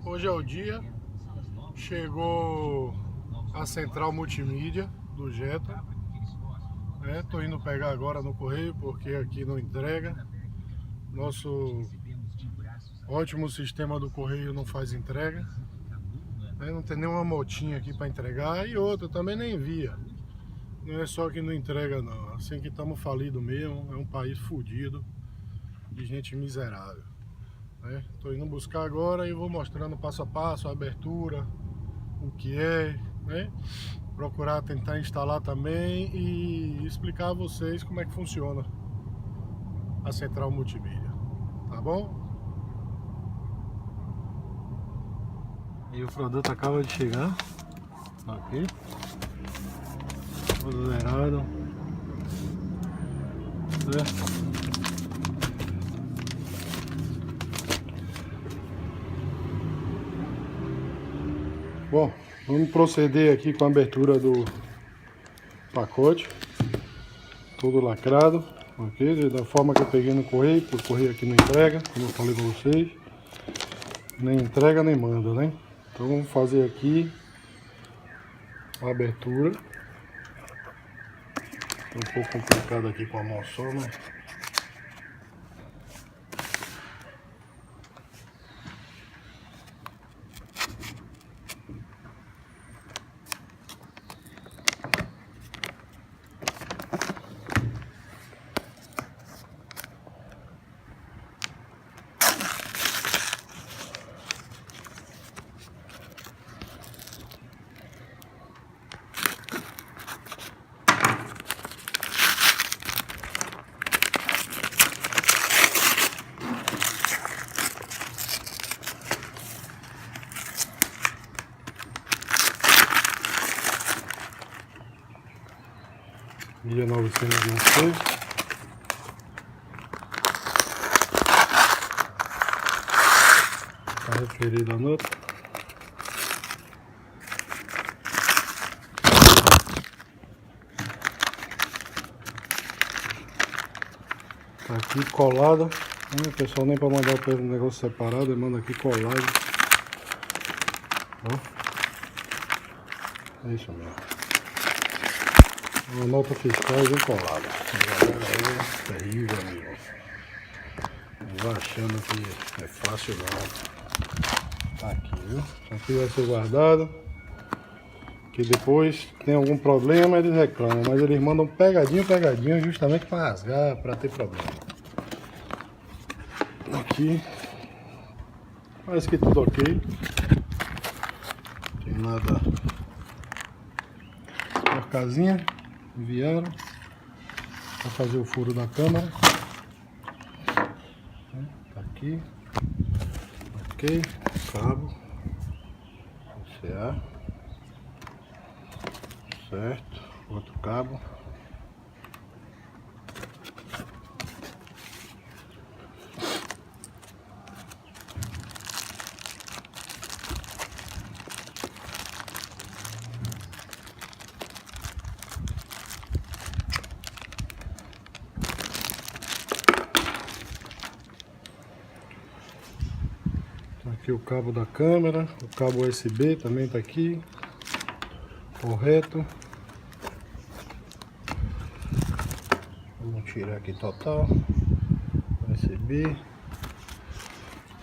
Hoje é o dia, chegou a central multimídia do Jetta, tô indo pegar agora no correio porque aqui não entrega. Nosso ótimo sistema do correio não faz entrega, não tem nenhuma motinha aqui para entregar e outra também nem envia. Não é só que não entrega não, assim que estamos falidos mesmo, é um país fodido de gente miserável. Estou indo buscar agora e vou mostrando passo a passo a abertura, o que é, procurar tentar instalar também e explicar a vocês como é que funciona a central multimídia, tá bom? E o produto acaba de chegar aqui, todo zerado, certo? Bom, vamos proceder aqui com a abertura do pacote, todo lacrado, ok? Da forma que eu peguei no correio, porque o correio aqui não entrega, como eu falei para vocês, nem entrega nem manda, né? Então vamos fazer aqui a abertura. É um pouco complicado aqui com a mão só, né? Dia 926. Está referida a nota. Tá aqui colada. O pessoal nem para mandar o negócio separado, ele manda aqui colado. Ó. É isso mesmo. Uma nota fiscal bem colada. Galera, é terrível, amigo. Não vai achando que é fácil não. Tá aqui, viu? Aqui vai ser guardado. Que depois tem algum problema eles reclamam, mas eles mandam pegadinho justamente para rasgar, para ter problema. Aqui parece que tudo ok. Tem nada. Porcazinha. Enviaram para fazer o furo da câmera. Tá aqui. Ok. Cabo. CA. Certo. Outro cabo. Aqui o cabo da câmera, o cabo USB também está aqui, correto. Vamos tirar aqui total, USB.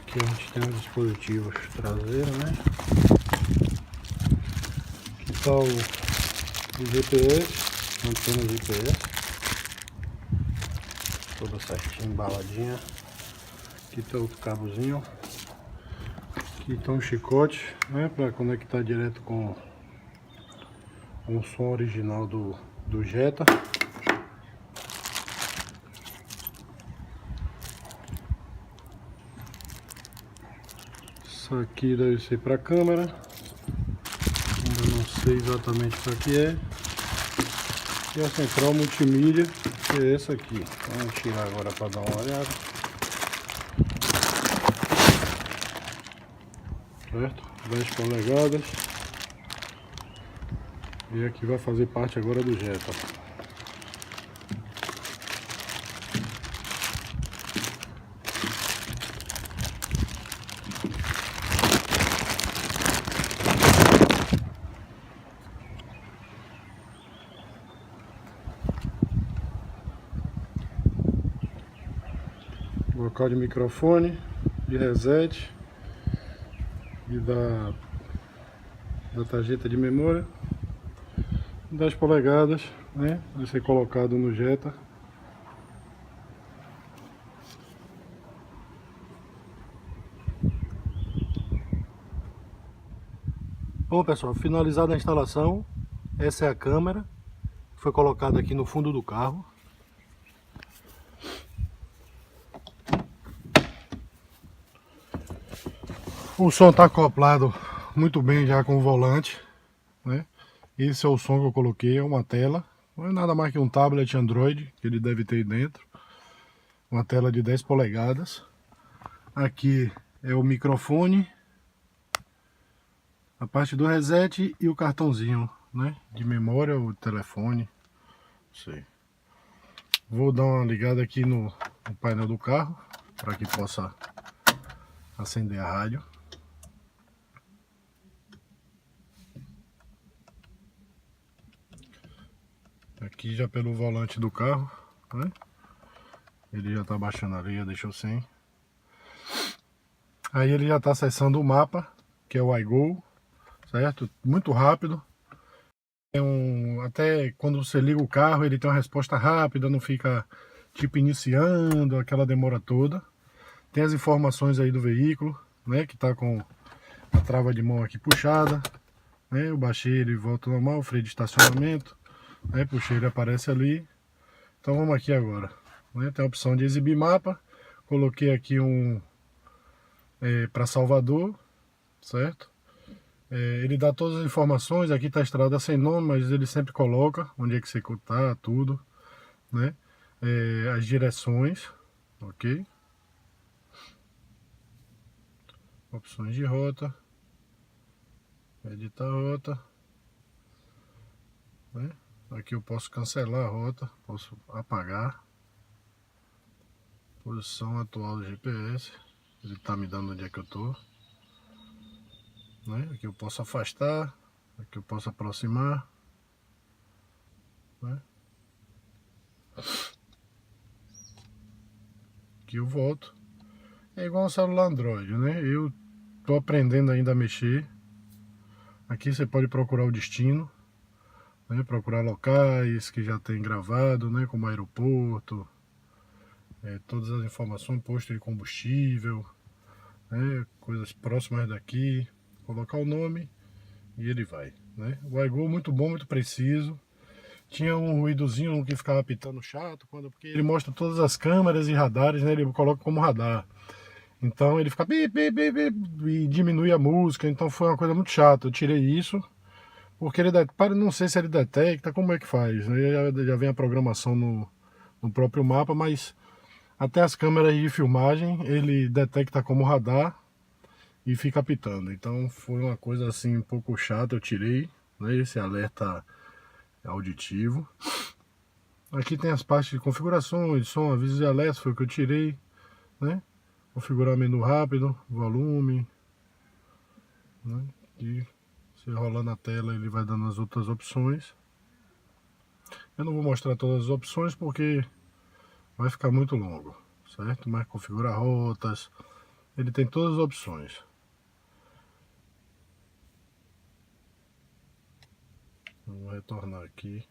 Aqui a gente tem os dispositivos traseiros, né? Aqui está o GPS, antena GPS, toda certinha, embaladinha. Aqui está outro cabozinho. Aqui está um chicote, para conectar direto com o som original do Jetta. Isso aqui deve ser para a câmera. Ainda não sei exatamente para que é. E a central multimídia, que é essa aqui. Vamos tirar agora para dar uma olhada. Certo? 10 polegadas. E aqui vai fazer parte agora do Jetta. local de microfone, de reset e da tarjeta de memória. 10 polegadas, né? Vai ser colocado no Jetta. Bom, pessoal, finalizada a instalação, essa é a câmera que foi colocada aqui no fundo do carro. O som está acoplado muito bem já com o volante, né? Esse é o som que eu coloquei, é uma tela, não é nada mais que um tablet Android que ele deve ter aí dentro. Uma tela de 10 polegadas. Aqui é o microfone, a parte do reset e o cartãozinho, né, de memória ou telefone, não sei. Vou dar uma ligada aqui no painel do carro para que possa acender a rádio. Aqui já pelo volante do carro, né? Ele já está baixando ali, já deixou sem. Aí ele já está acessando o mapa, que é o iGo, certo? Muito rápido. Até quando você liga o carro, ele tem uma resposta rápida, não fica tipo iniciando, aquela demora toda. Tem as informações aí do veículo, né? Que está com a trava de mão aqui puxada, né? Eu baixei, ele volta normal, freio de estacionamento. Aí puxei, ele aparece ali. Então vamos aqui agora, né? Tem a opção de exibir mapa. Coloquei aqui para Salvador, certo? Ele dá todas as informações. Aqui está a estrada sem nome, mas ele sempre coloca onde é que você está, tudo, né? As direções, ok? Opções de rota, editar rota, né? Aqui eu posso cancelar a rota, posso apagar. Posição atual do GPS, ele está me dando onde é que eu estou, né? Aqui eu posso afastar, aqui eu posso aproximar, né? Aqui eu volto. É igual um celular Android, né? Eu estou aprendendo ainda a mexer. Aqui você pode procurar o destino, né? Procurar locais que já tem gravado, né? Como aeroporto, todas as informações, posto de combustível, né? Coisas próximas daqui. Colocar o nome e ele vai, né? O iGo muito bom, muito preciso. Tinha um ruídozinho que ficava apitando chato, porque ele mostra todas as câmeras e radares, né? Ele coloca como radar. Então ele fica bip, bip, bip, bip, e diminui a música, então foi uma coisa muito chata. Eu tirei isso, porque ele não sei se ele detecta, como é que faz, né? Já vem a programação no próprio mapa, mas até as câmeras de filmagem ele detecta como radar e fica apitando. Então foi uma coisa assim um pouco chata, eu tirei, né? Esse alerta auditivo. Aqui tem as partes de configurações, som, avisos e alertas, foi o que eu tirei, né? Configurar menu rápido, volume, né? E se rolar na tela ele vai dando as outras opções. Eu não vou mostrar todas as opções porque vai ficar muito longo, certo? Mas configurar rotas, ele tem todas as opções. Vou retornar aqui.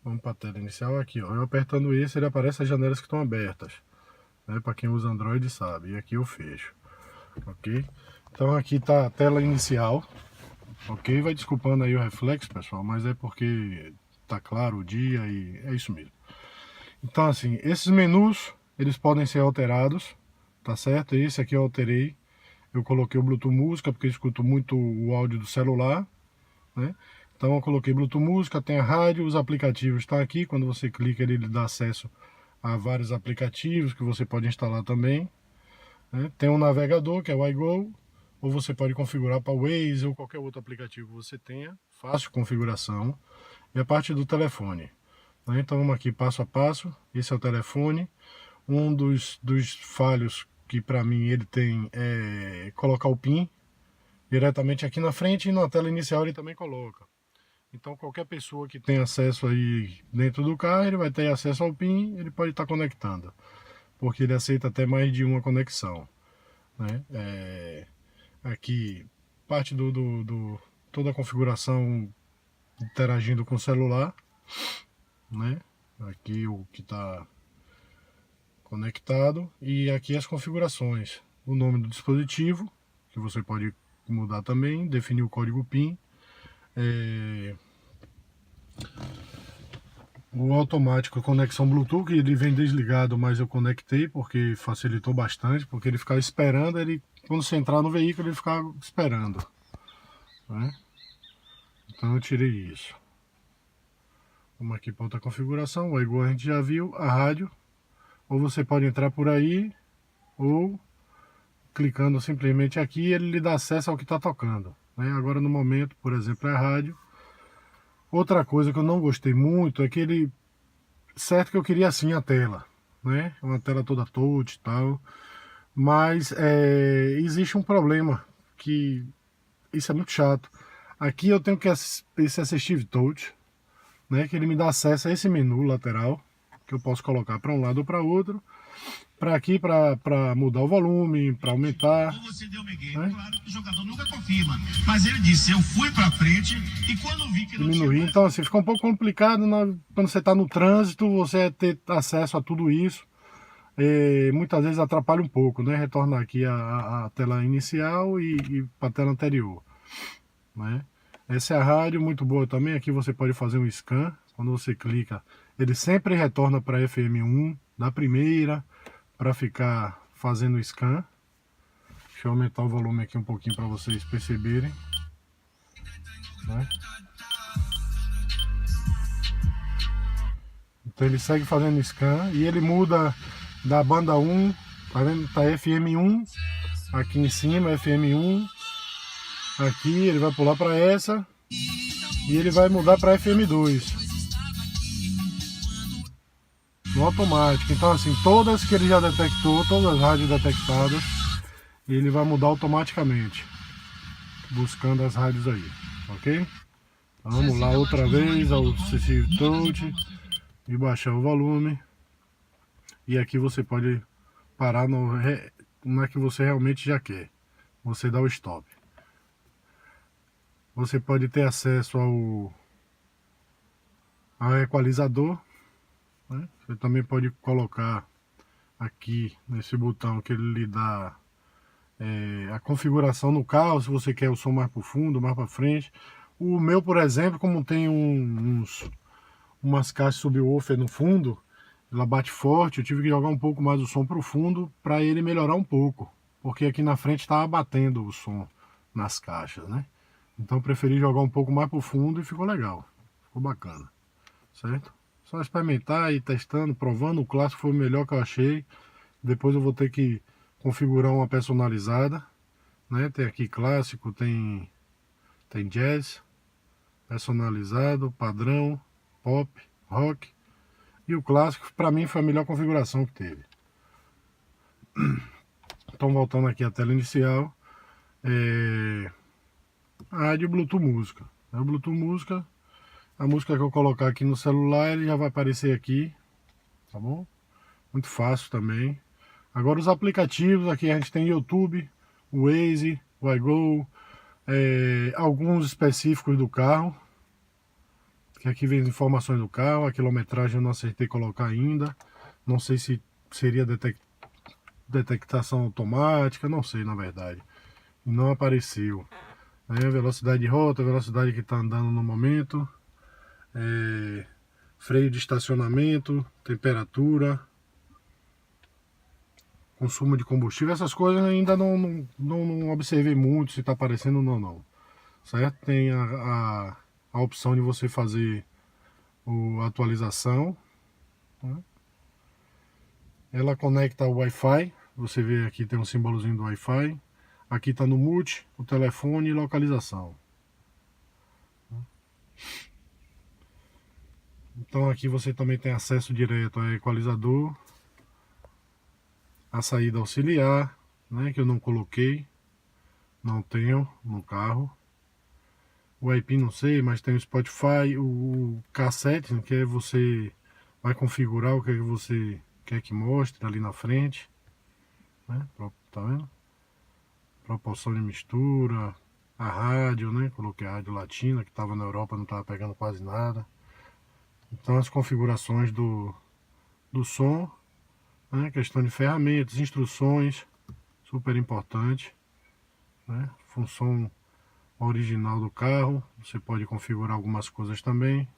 Vamos para a tela inicial aqui, ó. Eu apertando esse, ele aparece as janelas que estão abertas, né? Para quem usa Android sabe. E aqui eu fecho, ok? Então aqui está a tela inicial, ok? Vai desculpando aí o reflexo, pessoal, mas é porque tá claro o dia e é isso mesmo. Então assim, esses menus eles podem ser alterados, tá certo? Esse aqui eu alterei. Eu coloquei o Bluetooth música porque eu escuto muito o áudio do celular, né? Então eu coloquei Bluetooth música, tem a rádio, os aplicativos estão aqui. Quando você clica ele dá acesso a vários aplicativos que você pode instalar também, né? Tem um navegador que é o iGo, ou você pode configurar para o Waze ou qualquer outro aplicativo que você tenha, fácil configuração. E a parte do telefone, né? Então vamos aqui passo a passo. Esse é o telefone. Um dos falhos que para mim ele tem é colocar o PIN diretamente aqui na frente, e na tela inicial ele também coloca. Então qualquer pessoa que tem acesso aí dentro do carro, ele vai ter acesso ao PIN, ele pode estar conectando. porque ele aceita até mais de uma conexão, né? Aqui parte toda a configuração interagindo com o celular, né? Aqui o que está conectado, e aqui as configurações, o nome do dispositivo, que você pode mudar também, definir o código PIN, o automático conexão Bluetooth, ele vem desligado, mas eu conectei porque facilitou bastante, porque ele ficava esperando, quando você entrar no veículo ele ficava esperando, né? Então eu tirei isso. Vamos aqui para outra configuração, igual a gente já viu, a rádio, ou você pode entrar por aí, ou clicando simplesmente aqui, ele lhe dá acesso ao que está tocando, né? Agora no momento, por exemplo, é a rádio. Outra coisa que eu não gostei muito é que ele, certo que eu queria assim a tela, né? Uma tela toda touch e tal, mas existe um problema, que isso é muito chato. Aqui eu tenho que esse Assistive Touch, né? Que ele me dá acesso a esse menu lateral, que eu posso colocar para um lado ou para outro, para aqui, para mudar o volume, para aumentar. Você deu Miguel, claro que o jogador nunca confirma, mas ele disse, eu fui para frente e quando vi que não diminuir, então assim, fica um pouco complicado quando você está no trânsito, você ter acesso a tudo isso, muitas vezes atrapalha um pouco, né? Retornar aqui a tela inicial e para a tela anterior, né? Essa é a rádio, muito boa também. Aqui você pode fazer um scan, quando você clica, ele sempre retorna para FM1 da primeira, para ficar fazendo scan. Deixa eu aumentar o volume aqui um pouquinho para vocês perceberem, né? Então ele segue fazendo scan e ele muda da banda 1, tá vendo? Tá FM1 aqui em cima, FM1. Aqui ele vai pular para essa e ele vai mudar para FM2 no automático. Então assim, todas que ele já detectou, todas as rádios detectadas, ele vai mudar automaticamente, buscando as rádios aí, ok? Então, vamos lá outra vez ao Assistive Touch e baixar o volume. E aqui você pode parar na que você realmente já quer. Você dá o stop. Você pode ter acesso ao equalizador, né? Você também pode colocar aqui nesse botão que ele lhe dá a configuração no carro, se você quer o som mais para o fundo, mais para frente. O meu, por exemplo, como tem umas caixas subwoofer no fundo, ela bate forte, eu tive que jogar um pouco mais o som para o fundo para ele melhorar um pouco, porque aqui na frente estava batendo o som nas caixas, né? Então eu preferi jogar um pouco mais para o fundo e ficou legal, ficou bacana, certo? Só experimentar e testando, provando. O clássico foi o melhor que eu achei. Depois eu vou ter que configurar uma personalizada, né? Tem aqui clássico, tem jazz, personalizado, padrão, pop, rock. E o clássico, para mim, foi a melhor configuração que teve. Então, voltando aqui à tela inicial, a rádio Bluetooth Música. O Bluetooth Música, a música que eu colocar aqui no celular, ele já vai aparecer aqui, tá bom? Muito fácil também. Agora os aplicativos, aqui a gente tem YouTube, o Waze, o iGo, alguns específicos do carro, que aqui vem as informações do carro, a quilometragem eu não acertei colocar ainda, não sei se seria detectação automática, não sei na verdade, não apareceu. Velocidade de rota, velocidade que está andando no momento, freio de estacionamento, temperatura, consumo de combustível, essas coisas ainda não observei muito se está aparecendo ou não, certo? Tem a opção de você fazer a atualização, né? Ela conecta ao Wi-Fi, você vê aqui tem um símbolozinho do Wi-Fi, aqui está no multi, o telefone e localização. Então aqui você também tem acesso direto ao equalizador, a saída auxiliar, né, que eu não coloquei, não tenho no carro. O IP não sei, mas tem o Spotify, o cassete, que é você vai configurar o que você quer que mostre ali na frente, né? Tá vendo? Proporção de mistura, a rádio, né? Coloquei a rádio latina que estava na Europa, não estava pegando quase nada. Então as configurações do som, né? Questão de ferramentas, instruções, super importante, né? Função original do carro, você pode configurar algumas coisas também.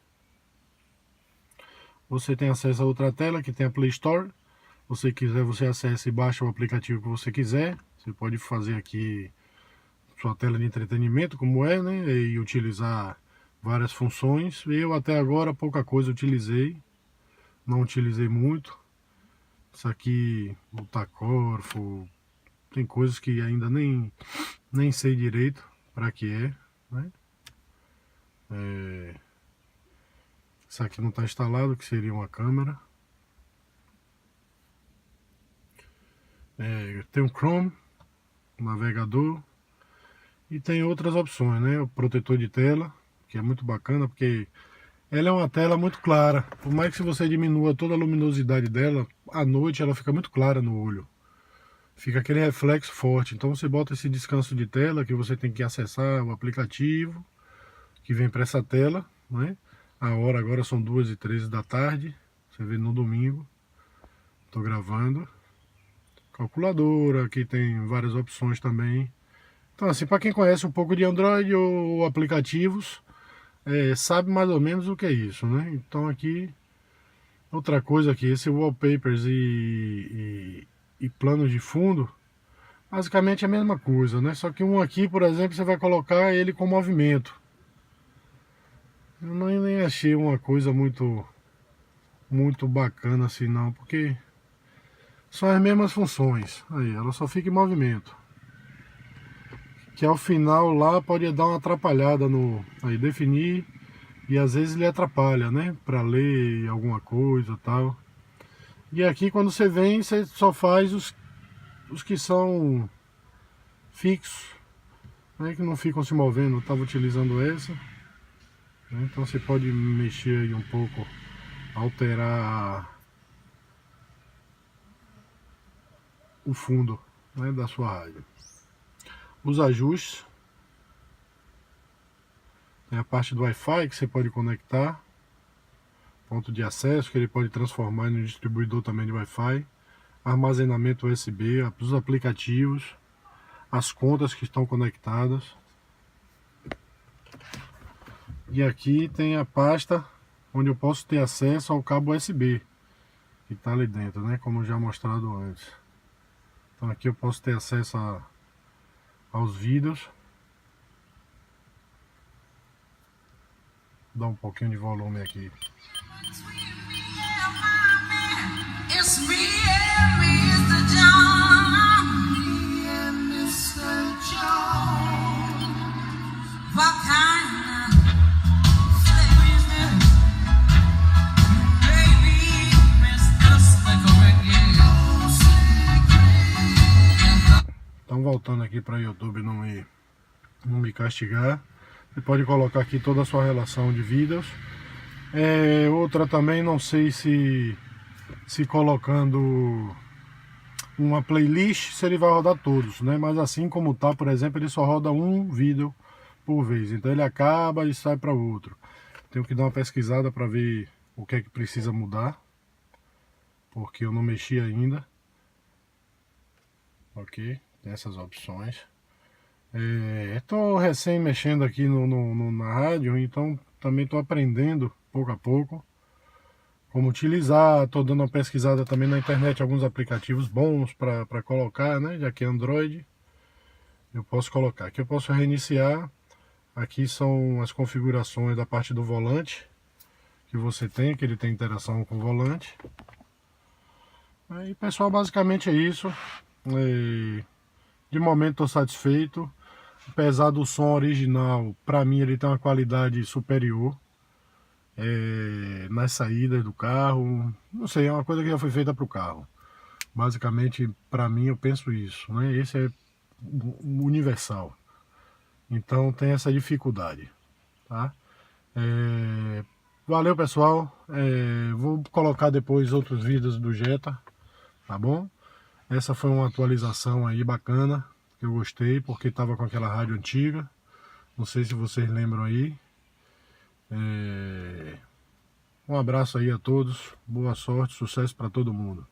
Você tem acesso a outra tela que tem a Play Store. Se você quiser, você acessa e baixa o aplicativo que você quiser. Você pode fazer aqui sua tela de entretenimento, como é, né? E utilizar várias funções. Eu até agora pouca coisa utilizei, não utilizei muito. Isso aqui, o tacógrafo, tem coisas que ainda nem sei direito para que é, né? Isso aqui não está instalado, que seria uma câmera. Tem o Chrome, o navegador, e tem outras opções, né? O protetor de tela, que é muito bacana, porque ela é uma tela muito clara. Por mais que você diminua toda a luminosidade dela, à noite ela fica muito clara no olho. Fica aquele reflexo forte. Então você bota esse descanso de tela, que você tem que acessar o aplicativo que vem para essa tela, né? A hora agora são 2h13 da tarde. Você vê no domingo. Estou gravando. Calculadora, aqui tem várias opções também. Então assim, para quem conhece um pouco de Android ou aplicativos, sabe mais ou menos o que é isso, né? Então aqui, outra coisa aqui, esse wallpapers e planos de fundo, basicamente é a mesma coisa, né? Só que um aqui, por exemplo, você vai colocar ele com movimento. Eu nem achei uma coisa muito bacana assim não, porque são as mesmas funções. Aí, ela só fica em movimento. Que ao final lá pode dar uma atrapalhada no... Aí, definir, e às vezes ele atrapalha, né? Para ler alguma coisa e tal. E aqui quando você vem, você só faz os que são fixos, né? Que não ficam se movendo. Eu estava utilizando essa. Então você pode mexer aí um pouco, alterar o fundo, né, da sua rádio. Os ajustes, tem a parte do Wi-Fi que você pode conectar, ponto de acesso que ele pode transformar em um distribuidor também de Wi-Fi, armazenamento USB, os aplicativos, as contas que estão conectadas. E aqui tem a pasta onde eu posso ter acesso ao cabo USB que está ali dentro, né, como já mostrado antes. Então aqui eu posso ter acesso aos vídeos. Dá um pouquinho de volume aqui. Então voltando aqui para o YouTube não me castigar, você pode colocar aqui toda a sua relação de vídeos. Outra também, não sei se colocando uma playlist se ele vai rodar todos, né? Mas assim como tá, por exemplo, ele só roda um vídeo por vez, então ele acaba e sai para outro. Tenho que dar uma pesquisada para ver o que é que precisa mudar, porque eu não mexi ainda. Ok, tem essas opções. Estou recém mexendo aqui na rádio, então também estou aprendendo pouco a pouco como utilizar. Estou dando uma pesquisada também na internet, alguns aplicativos bons para colocar, né? Já que é Android, eu posso colocar. Aqui eu posso reiniciar. Aqui são as configurações da parte do volante que você tem, que ele tem interação com o volante. Aí, pessoal, basicamente é isso. De momento estou satisfeito. Apesar do som original, para mim ele tem uma qualidade superior nas saídas do carro. Não sei, é uma coisa que já foi feita para o carro. Basicamente, para mim, eu penso isso, né? Esse é universal. Então tem essa dificuldade, tá? Valeu, pessoal. Vou colocar depois outros vídeos do Jetta, tá bom? Essa foi uma atualização aí bacana, que eu gostei, porque estava com aquela rádio antiga. Não sei se vocês lembram aí. Um abraço aí a todos, boa sorte, sucesso para todo mundo.